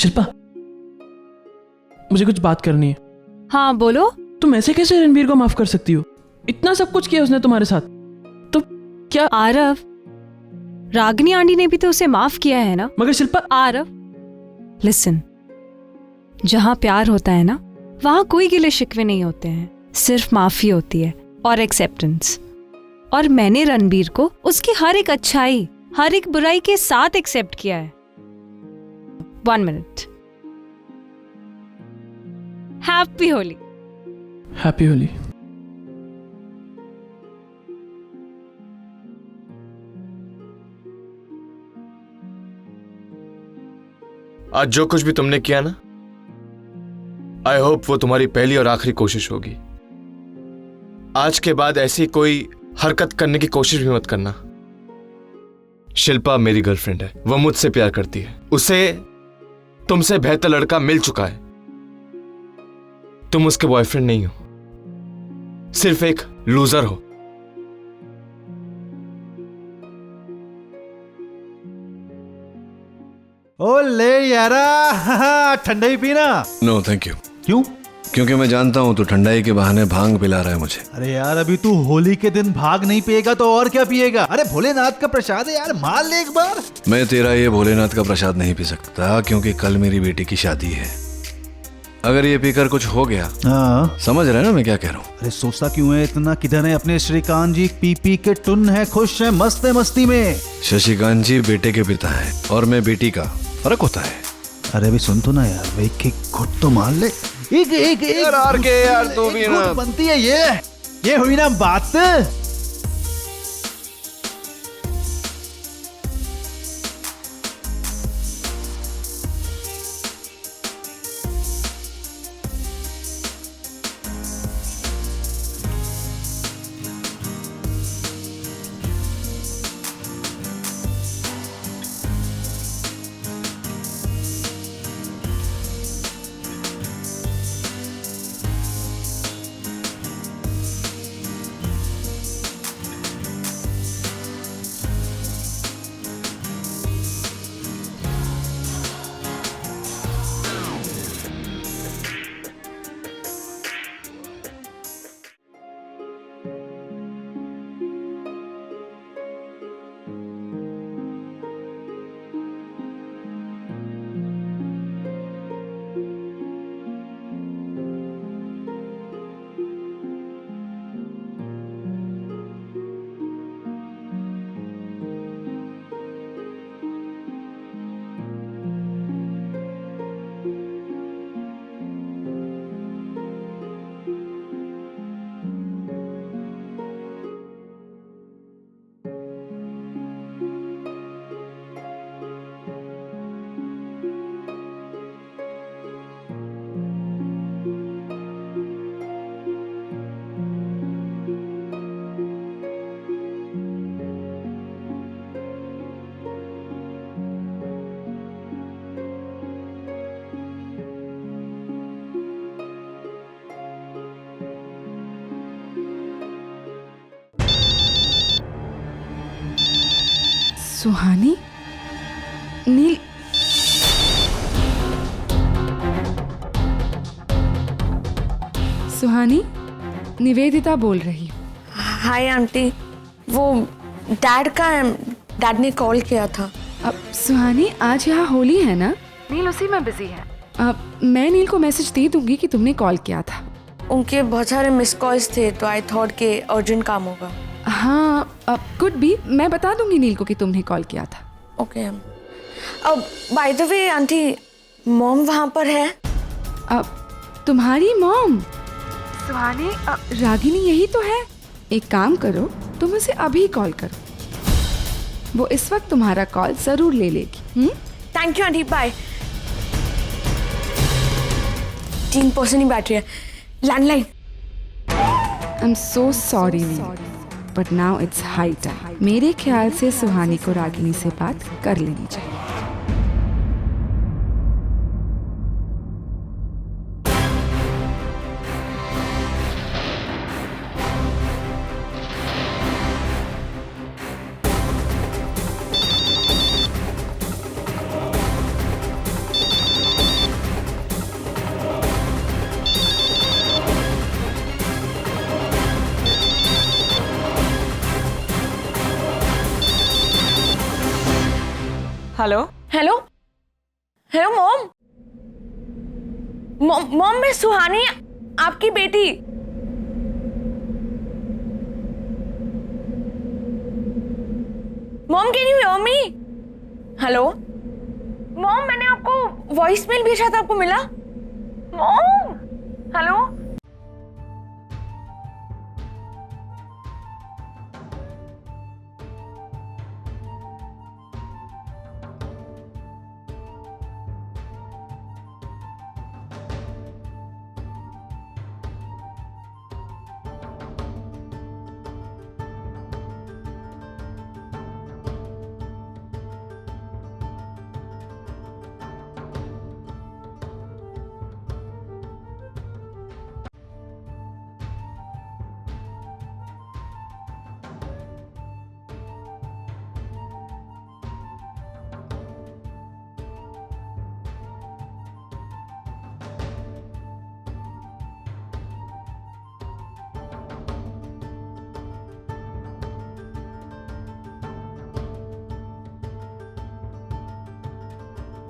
शिल्पा, मुझे कुछ बात करनी है। हाँ बोलो। तुम ऐसे कैसे रणबीर को माफ कर सकती हो? इतना सब कुछ किया उसने तुम्हारे साथ, तो क्या? आरव, रागिनी आंटी ने भी तो उसे माफ किया है ना। मगर शिल्पा, आरव लिसन, जहाँ प्यार होता है ना, वहाँ कोई गिले शिकवे नहीं होते हैं, सिर्फ माफी होती है और एक्सेप्टेंस। और मैंने रणबीर को उसकी हर एक अच्छाई, हर एक बुराई के साथ एक्सेप्ट किया है। 1 minute. Happy Holi. Happy Holi. आज जो कुछ भी तुमने किया ना, आई होप वो तुम्हारी पहली और आखिरी कोशिश होगी। आज के बाद ऐसी कोई हरकत करने की कोशिश भी मत करना। शिल्पा मेरी गर्लफ्रेंड है, वो मुझसे प्यार करती है, उसे तुमसे बेहतर लड़का मिल चुका है। तुम उसके बॉयफ्रेंड नहीं हो, सिर्फ एक लूजर हो। ओ ले यारा, ठंडा ही पीना। No thank you. क्यों? क्योंकि मैं जानता हूँ तू ठंडाई के बहाने भांग पिला रहा है मुझे। अरे यार, अभी तू होली के दिन भाग नहीं पिएगा तो और क्या पिएगा? अरे भोलेनाथ का प्रसाद है यार, मान ले एक बार। मैं तेरा ये भोलेनाथ का प्रसाद नहीं पी सकता, क्योंकि कल मेरी बेटी की शादी है। अगर ये पीकर कुछ हो गया, हाँ समझ रहे ना मैं क्या कह रहा हूँ? अरे सोचता क्यों है इतना? किधर है अपने श्रीकांत जी? पी पी के टुन है, खुश है, मस्त है मस्ती में। शशिकांत जी बेटे के पिता है और मैं बेटी का, फर्क होता है। अरे अभी सुन तो ना यार, एक एक घुट तो मान ले। एक एक एक यार के यार, तू भी ना बनती है ये हुई ना बात। सुहानी, नील, सुहानी, निवेदिता बोल रही हूँ। हाय आंटी, वो डैड ने कॉल किया था। अब सुहानी, आज यहाँ होली है ना? नील उसी में बिजी है। अब मैं नील को मैसेज दे दूंगी कि तुमने कॉल किया था। उनके बहुत सारे मिस कॉल्स थे तो आई थॉट के अर्जेंट काम होगा। हाँ, अब कुड भी, मैं बता दूंगी नील को कि तुमने कॉल किया था। ओके। अब by the way aunty, mom वहाँ पर है? अब तुम्हारी मॉम? सुहानी, रागिनी यही तो है। एक काम करो, तुम उसे अभी कॉल करो, वो इस वक्त तुम्हारा कॉल जरूर ले लेगी। Thank you aunty, bye. 3% ही बैटरी है। Landline. I am so sorry Neel, but now it's high time. मेरे ख्याल से सुहानी को रागिनी से बात कर लेनी चाहिए। Hello hello hello mom. Mom मैं सुहानी, आपकी बेटी। Mom can you hear me? Hello mom, मैंने आपको वॉइस मेल भेजा था, आपको मिला? Mom hello.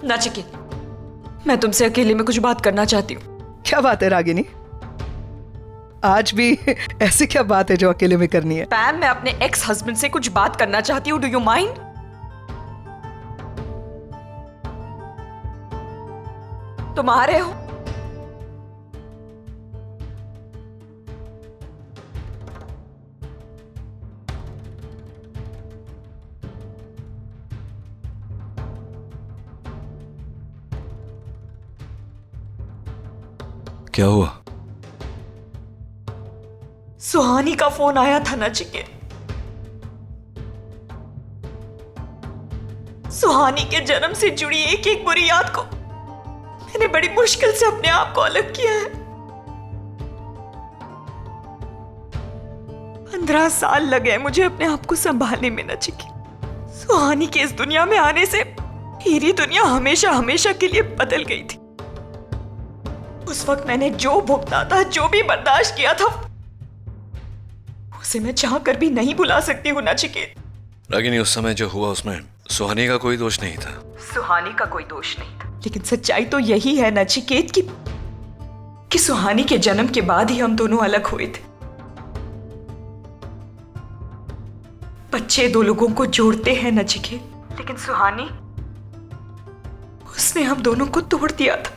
नाचिकेत, मैं तुमसे अकेले में कुछ बात करना चाहती हूँ। क्या बात है रागिनी? आज भी ऐसी क्या बात है जो अकेले में करनी है? पैम, मैं अपने एक्स हस्बैंड से कुछ बात करना चाहती हूँ। Do you mind? तुम आ रहे हो? क्या हुआ? सुहानी का फोन आया था नचिकेत। सुहानी के जन्म से जुड़ी एक एक बुरी याद को मैंने बड़ी मुश्किल से अपने आप को अलग किया है। 15 साल लगे मुझे अपने आप को संभालने में नचिकेत। सुहानी के इस दुनिया में आने से मेरी दुनिया हमेशा हमेशा के लिए बदल गई थी। उस वक्त मैंने जो भुगता था, जो भी बर्दाश्त किया था, उसे मैं चाह कर भी नहीं भुला सकती हूँ नचिकेत। रागिनी, उस समय जो हुआ उसमें सुहानी का कोई दोष नहीं था। सुहानी का कोई दोष नहीं था, लेकिन सच्चाई तो यही है नचिकेत कि सुहानी के जन्म के बाद ही हम दोनों अलग हुए थे। बच्चे दो लोगों को जोड़ते हैं नचिकेत, लेकिन सुहानी, उसने हम दोनों को तोड़ दिया था।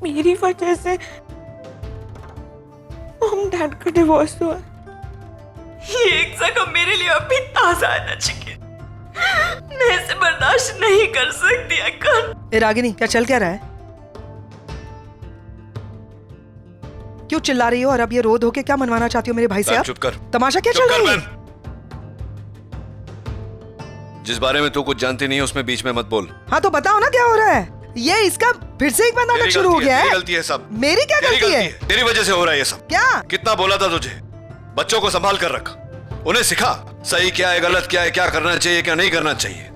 मेरी वजह से मॉम डैड का डिवोर्स हुआ। ये एक जख्म मेरे लिए अभी ताजा है नचिकेत। मैं इसे बर्दाश्त नहीं कर सकती अक्कन। ए रागिनी, क्या चल क्या रहा है? क्यों चिल्ला रही हो और अब ये रो धो के क्या मनवाना चाहती हो मेरे भाई से? आप चुप कर। तमाशा क्या चल रहा है? जिस बारे में तू कुछ जानती नहीं है उसमें बीच में मत बोल। हाँ तो बताओ ना क्या हो रहा है? ये इसका फिर से एक बार नाटक शुरू हो गया है। तेरी गलती है सब। मेरी क्या गलती है? तेरी वजह से हो रहा है ये सब। क्या? कितना बोला था तुझे, बच्चों को संभाल कर रख, उन्हें सिखा सही क्या है गलत क्या है, क्या करना चाहिए क्या नहीं करना चाहिए।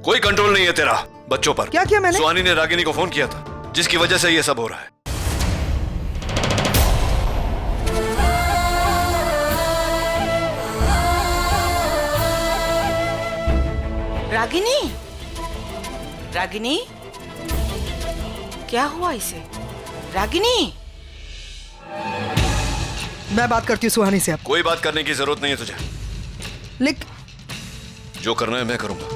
कोई कंट्रोल नहीं है तेरा बच्चों पर। क्या किया मैंने? सुहानी ने रागिनी को फोन किया था, जिसकी वजह से ये सब हो रहा है। रागिनी, रागिनी, क्या हुआ इसे? रागिनी, मैं बात करती हूँ सुहानी से। अब कोई बात करने की जरूरत नहीं है तुझे। जो करना है मैं करूंगा।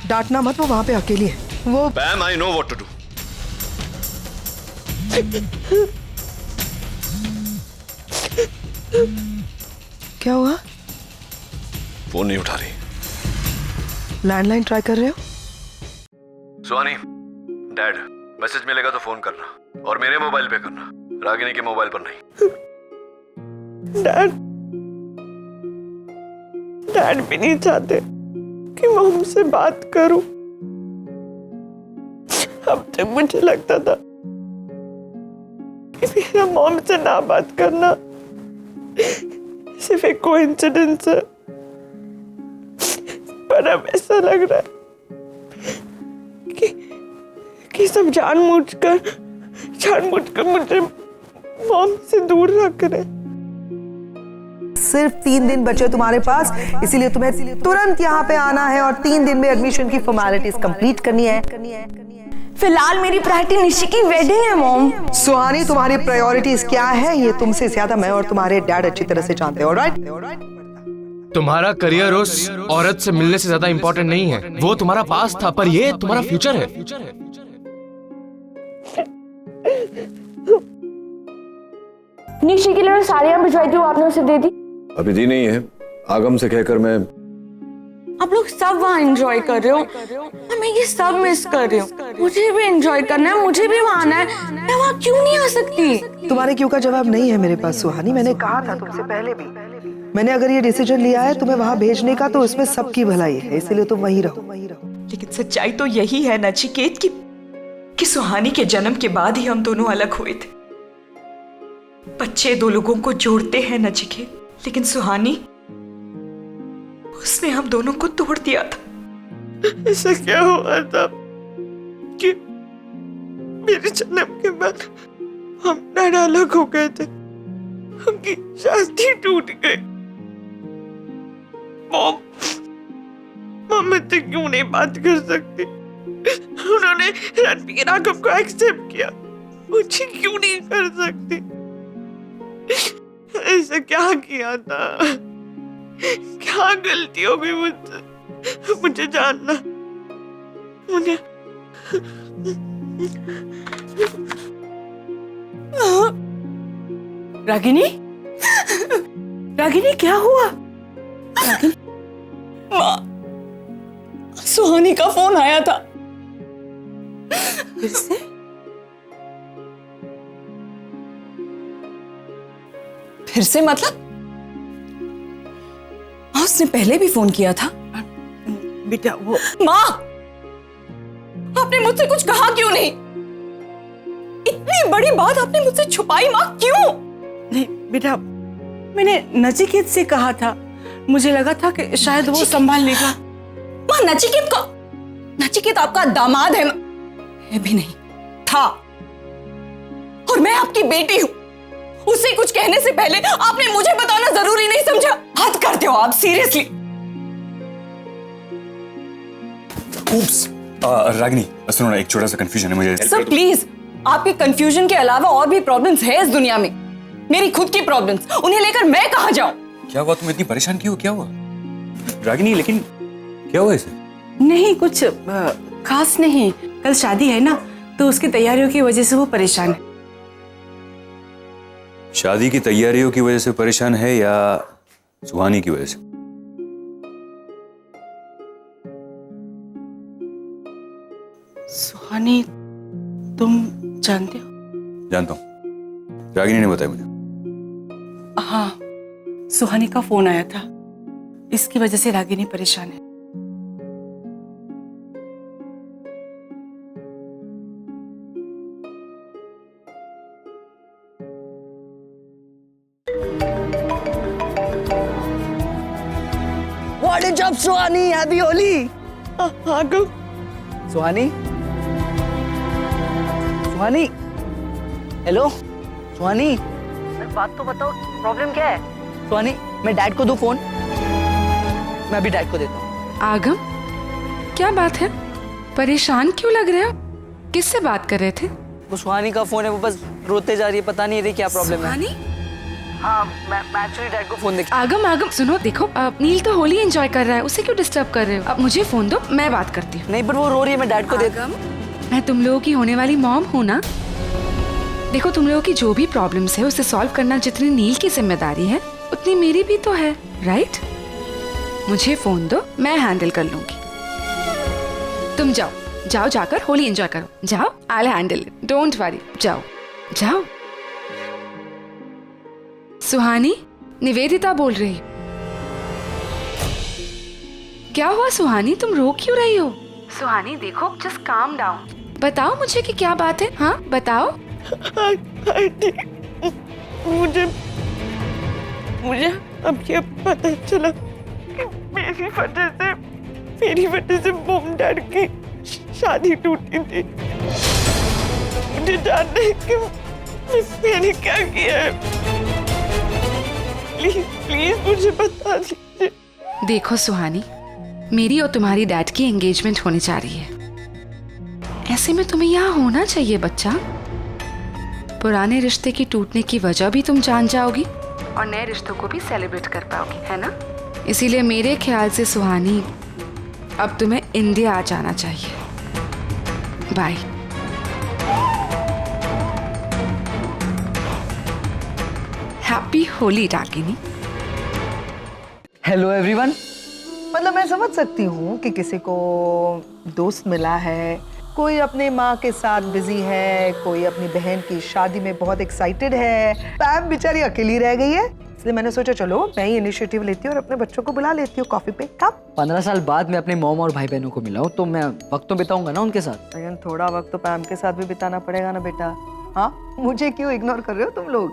डांटना मत, वो वहां पे अकेली है। वो Pam, I know what to do. क्या हुआ? फोन नहीं उठा रही। लैंडलाइन ट्राई कर रहे हो? सुहानी, डैड, मैसेज मिलेगा तो फोन करना और मेरे मोबाइल पे करना, रागिनी के मोबाइल पर नहीं। डैड भी नहीं चाहते कि मैं उनसे बात करूं। अब तक मुझे लगता था कि मेरा मॉम से ना बात करना सिर्फ एक कोइंसिडेंस है, पर अब ऐसा लग रहा है कि सब जानबूझकर मुझे मॉम से दूर रख रहे। सिर्फ 3 दिन बचे तुम्हारे पास, इसीलिए तुम्हें तुरंत यहाँ पे आना है और 3 दिन में एडमिशन की फॉर्मेलिटीज कंप्लीट करनी है। फिलहाल मेरी प्रायोरिटी निशी की वेडिंग है मॉम। सुहानी, तुम्हारी प्रायोरिटीज क्या है ये तुमसे ज्यादा मैं और तुम्हारे डैड अच्छी तरह से जानते हैं, ऑलराइट? तुम्हारा करियर उस औरत से मिलने से ज्यादा इंपॉर्टेंट नहीं है। वो तुम्हारा पास था, पर ये तुम्हारा फ्यूचर है। निशी के लिए साड़ियां भिजवाई थी, वो आपने उसे दे दी? अभी दी नहीं है, आगम से कहकर मैं। आप लोग सब वहाँ एंजॉय कर रहे हो और मैं ये सब मिस कर रही हूँ। मुझे भी एंजॉय करना है, मुझे भी वहाँ आना है। मैं वहाँ क्यों नहीं आ सकती? तुम्हारे क्यों का जवाब नहीं है मेरे पास सुहानी। मैंने कहा था तुमसे पहले भी, मैंने अगर ये डिसीजन लिया है तुम्हें वहाँ भेजने का तो इसमें सबकी भलाई है, इसीलिए तुम वहीं रहो। लेकिन सच्चाई तो यही है नचिकेत कि सुहानी के जन्म के बाद ही हम दोनों अलग हुए थे। बच्चे 2 लोगों को जोड़ते हैं नचिकेत, लेकिन सुहानी, उसने हम दोनों को तोड़ दिया था। ऐसा क्या हुआ था कि मेरे जन्म के बाद हम डर अलग हो गए थे, उनकी शादी टूट गई। मॉम मुझसे क्यों नहीं बात कर सकती? उन्होंने रणबीर राघव को एक्सेप्ट किया, मुझे क्यों नहीं कर सकती? ऐसा क्या किया था? क्या गलती हो गई मुझसे? मुझे जानना, मुझे। रागिनी, रागिनी क्या हुआ? माँ, सुहानी का फोन आया था। किससे? फिर से मतलब? माँ, उसने पहले भी फोन किया था। बेटा वो। माँ, आपने मुझसे कुछ कहा क्यों नहीं? इतनी बड़ी बात आपने मुझसे छुपाई माँ, क्यों? नहीं बेटा, मैंने नचिकेत से कहा था, मुझे लगा था कि शायद वो संभाल लेगा। माँ, नचिकेत आपका दामाद है भी नहीं था, और मैं आपकी बेटी हूँ। उसे कुछ कहने से पहले आपने मुझे बताना जरूरी नहीं समझा? हद करते हो आप, सीरियसली। उप्स, रागिनी सुनो ना, एक छोटा सा कंफ्यूजन है मुझे। सर प्लीज, आपके कंफ्यूजन के अलावा और भी प्रॉब्लम्स है इस दुनिया में। मेरी खुद की प्रॉब्लम्स, उन्हें लेकर मैं कहाँ जाऊँ? क्या हुआ? तुम इतनी परेशान क्यों? क्या हुआ रागिनी? लेकिन क्या हुआ इसे? नहीं कुछ खास नहीं, कल शादी है ना, तो उसकी तैयारियों की वजह से वो परेशान है। शादी की तैयारियों की वजह से परेशान है या सुहानी की वजह से? सुहानी तुम जानते हो? जानता हूं, रागिनी ने बताया मुझे। हाँ, सुहानी का फोन आया था, इसकी वजह से रागिनी परेशान है। What a job, Suhani! Happy Holi! Suhani, Suhani, hello Suhani, बात तो बताओ, प्रॉब्लम क्या है? सुहानी, मैं डैड को दूं फोन? मैं अभी डैड को देता हूँ। आगम, क्या बात है? परेशान क्यों लग रहे हो? किससे बात कर रहे थे? वो सुहानी का फोन है, वो बस रोते जा रही है, पता नहीं रही क्या प्रॉब्लम है। हाँ, मैं एक्चुअली डैड को फोन देख। आगम सुनो, देखो नील तो होली एंजॉय कर रहा है, उसे क्यों डिस्टर्ब कर रहे हो? अब मुझे फोन दो, मैं बात करती हूँ। नहीं, पर वो रो रही है, मैं डैड को देता हूँ। मैं तुम लोगों की होने वाली मॉम हूँ ना। देखो, तुम लोगों की जो भी प्रॉब्लम्स है उसे सॉल्व करना जितनी नील की जिम्मेदारी है, उतनी मेरी भी तो है, राइट? मुझे फोन दो, मैं हैंडल कर लूंगी। तुम जाओ जाकर होली एंजॉय करो। जाओ, I will handle it, don't worry. जाओ। सुहानी, निवेदिता बोल रही। क्या हुआ सुहानी, तुम रो क्यों रही हो? सुहानी देखो, जस्ट काम डाउन। बताओ मुझे कि क्या बात है। हाँ बताओ। मुझे अब ये पता चला कि मेरी वजह से मेरी वजह से मॉम डैड की शादी टूटी थी। मुझे जानना है कि मैंने क्या किया है। प्लीज प्लीज मुझे बता दीजिए। देखो सुहानी, मेरी और तुम्हारी डैड की एंगेजमेंट होने जा रही है। ऐसे में तुम्हें यहाँ होना चाहिए बच्चा। पुराने रिश्ते की टूटने की वजह भी तुम जान जाओगी और नए रिश्तों को भी सेलिब्रेट कर पाओगी, है ना? इसीलिए मेरे ख्याल से सुहानी, अब तुम्हें इंडिया आ जाना चाहिए। Bye. Happy Holi Ragini. Hello everyone. मतलब मैं समझ सकती हूँ कि किसी को दोस्त मिला है, कोई अपने माँ के साथ बिजी है, कोई अपनी बहन की शादी में बहुत एक्साइटेड है। पैम बेचारी अकेली रह गई है, इसलिए मैंने सोचा चलो मैं ही इनिशिएटिव लेती हूँ और अपने बच्चों को बुला लेती हूँ कॉफी पे। कब 15 साल बाद मैं अपने मॉम और भाई बहनों को मिला हूँ तो मैं वक्त तो बिताऊंगा ना उनके साथ। लेकिन थोड़ा वक्त तो पैम के साथ भी बिताना पड़ेगा ना बेटा। हाँ, मुझे क्यों इग्नोर कर रहे हो तुम लोग?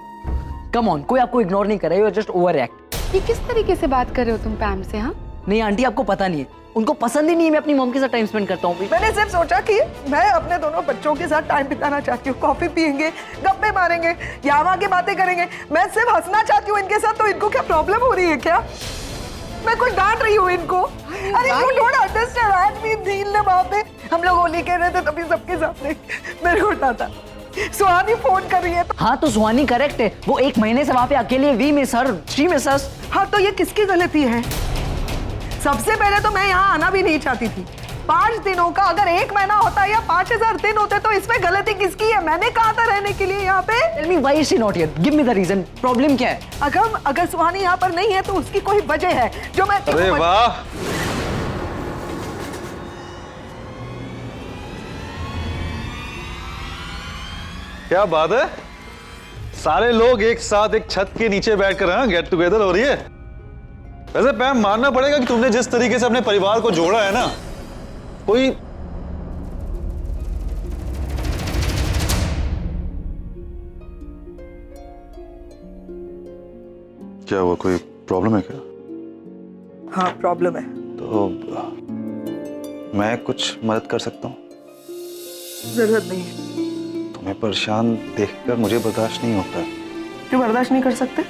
कम ऑन, कोई आपको इग्नोर नहीं कर रहा है, you are just over act. ये किस तरीके से बात कर रहे हो तुम पैम से? हाँ नहीं आंटी, आपको पता नहीं है, उनको पसंद ही नहीं है मैं अपनी मॉम के साथ टाइम स्पेंड करता हूँ। मैंने सिर्फ सोचा कि मैं अपने दोनों बच्चों के साथ टाइम बिताना चाहती हूँ। कॉफी पियेंगे, गप्पे मारेंगे, यहाँ वहाँ की बातें करेंगे। मैं सिर्फ हंसना चाहती हूँ इनके साथ। तो इनको क्या प्रॉब्लम हो रही है क्या? मैं कुछ डांट रही हूँ इनको? अरे यू डोंट अंडरस्टैंड। आज भी धील ने वहाँ पे हम लोग होली खेल रहे थे, तभी सबके सामने मेरे को उठाता। सुहानी फोन कर रही है। हाँ तो सुहानी करेक्ट है, वो 1 महीने से वहाँ पे अकेले। We miss her, she miss us. हाँ तो ये किसकी गलती है? सबसे पहले तो मैं यहाँ आना भी नहीं चाहती थी। 5 दिनों का अगर 1 महीना होता या 5000 दिन होते तो इसमें गलती किसकी है? मैंने कहा था रहने के लिए यहाँ पे। Tell me why is she not here? Give me the reason. Problem क्या है? अगर सुहानी यहाँ पर नहीं है तो उसकी कोई वजह है जो मैं। अरे वाह, क्या बात है। सारे लोग एक साथ एक छत के नीचे बैठकर गेट टुगेदर हो रही है। वैसे पैम, मानना पड़ेगा कि तुमने जिस तरीके से अपने परिवार को जोड़ा है ना, कोई क्या हुआ? कोई प्रॉब्लम है क्या? हाँ प्रॉब्लम है। तो मैं कुछ मदद कर सकता हूँ? जरूरत नहीं है। तुम्हें परेशान देखकर मुझे बर्दाश्त नहीं होता। क्यों बर्दाश्त नहीं कर सकते?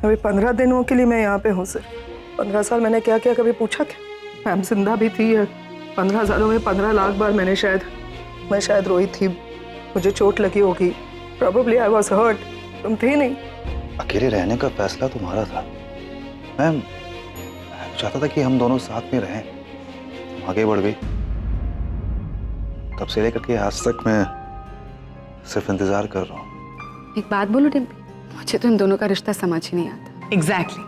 अभी 15 दिनों के लिए मैं यहाँ पे हूँ सर। 15 साल मैंने क्या किया, कभी पूछा क्या? मैम जिंदा भी थी। 15 सालों में 15 लाख बार मैं शायद रोई थी। मुझे चोट लगी होगी। Probably I was hurt. तुम थे नहीं। अकेले रहने का फैसला तुम्हारा था। मैं चाहता था कि हम दोनों साथ में रहें। तुम आगे बढ़ गई। तब से लेकर के आज तक मैं सिर्फ इंतजार कर रहा हूँ। एक बात बोलूं डिम्पी, मुझे तो इन दोनों का रिश्ता समझ ही नहीं आता। एग्जैक्टली।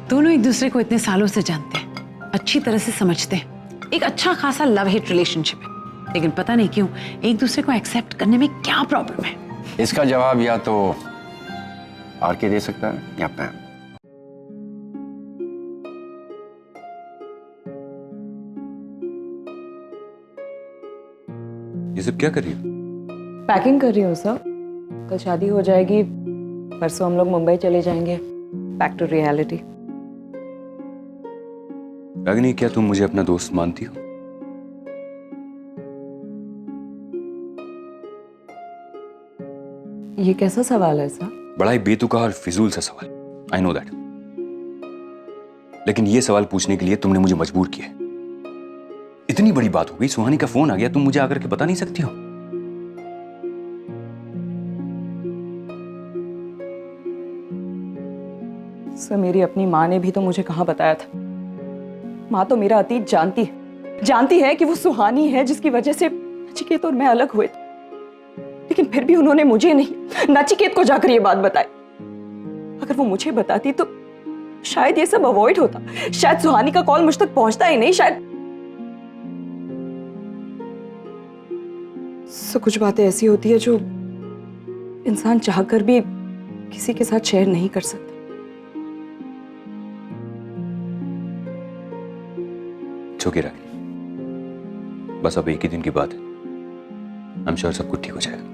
दोनों एक दूसरे को इतने सालों से जानते हैं, अच्छी तरह से समझते हैं। एक अच्छा खासा लव हेट रिलेशनशिप है, लेकिन पता नहीं क्यों एक दूसरे को एक्सेप्ट करने में क्या प्रॉब्लम है। इसका जवाब या तो आरके दे सकता है या पैम। ये सब क्या कर रही हो? पैकिंग कर रही हूँ सर। कल शादी हो जाएगी, परसों हम लोग मुंबई चले जाएंगे। Back to reality. रागिनी, क्या तुम मुझे अपना दोस्त मानती हो? ये कैसा सवाल है सर? बड़ा ही बेतुका और फिजूल सा सवाल। आई नो दैट, लेकिन ये सवाल पूछने के लिए तुमने मुझे मजबूर किया। इतनी बड़ी बात हो गई, सुहानी का फोन आ गया, तुम मुझे आकर के बता नहीं सकती हो? सर मेरी अपनी माँ ने भी तो मुझे कहाँ बताया था। माँ तो मेरा अतीत जानती है कि वो सुहानी है जिसकी वजह से नचिकेत और मैं अलग हुए थे। लेकिन फिर भी उन्होंने मुझे नहीं, नचिकेत को जाकर ये बात बताई। अगर वो मुझे बताती तो शायद ये सब अवॉइड होता। शायद सुहानी का कॉल मुझ तक पहुंचता ही नहीं। शायद सो कुछ बातें ऐसी होती है जो इंसान चाहकर भी किसी के साथ शेयर नहीं कर सकता। छोकी रागिनी, बस अब एक ही दिन की बात है। आई एम श्योर सब कुछ ठीक हो जाएगा।